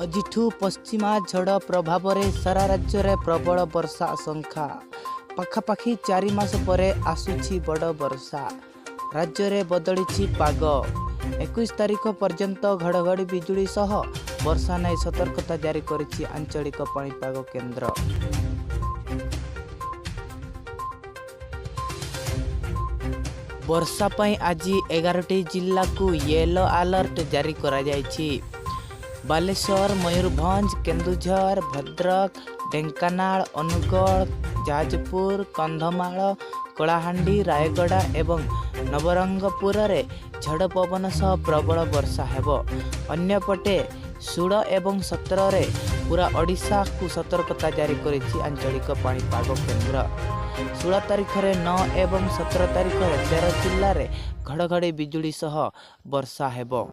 ଆଜିଠୁ ପଶ୍ଚିମା ଝଡ଼ ପ୍ରଭାବରେ ସାରା ରାଜ୍ୟରେ ପ୍ରବଳ ବର୍ଷା ଆଶଙ୍କା। ପାଖାପାଖି 4 ମାସ ପରେ ଆସୁଛି ବଡ଼ ବର୍ଷା। ରାଜ୍ୟରେ ବଦଳିଛି ପାଗ। 21 ତାରିଖ ପର୍ଯ୍ୟନ୍ତ ଘଡ଼ଘଡ଼ି ବିଜୁଳି ସହ ବର୍ଷା ନେଇ ସତର୍କତା ଜାରି କରିଛି ଆଞ୍ଚଳିକ ପାଣିପାଗ କେନ୍ଦ୍ର। ବର୍ଷା ପାଇଁ ଆଜି 11ଟି ଜିଲ୍ଲାକୁ ୟେଲୋ ଆଲର୍ଟ ଜାରି କରାଯାଇଛି। ବାଲେଶ୍ୱର, ମୟୂରଭଞ୍ଜ, କେନ୍ଦୁଝର, ଭଦ୍ରକ, ଢେଙ୍କାନାଳ, ଅନୁଗୁଳ, ଯାଜପୁର, କନ୍ଧମାଳ, କଳାହାଣ୍ଡି, ରାୟଗଡ଼ା ଏବଂ ନବରଙ୍ଗପୁରରେ ଝଡ଼ ପବନ ସହ ପ୍ରବଳ ବର୍ଷା ହେବ। ଅନ୍ୟପଟେ ଷୋହଳ ଏବଂ 17ରେ ପୁରା ଓଡ଼ିଶାକୁ ସତର୍କତା ଜାରି କରିଛି ଆଞ୍ଚଳିକ ପାଣିପାଗ କେନ୍ଦ୍ର। 16 ତାରିଖରେ 9 ଏବଂ 17 ତାରିଖରେ 13 ଜିଲ୍ଲାରେ ଘଡ଼ଘଡ଼ି ବିଜୁଳି ସହ ବର୍ଷା ହେବ।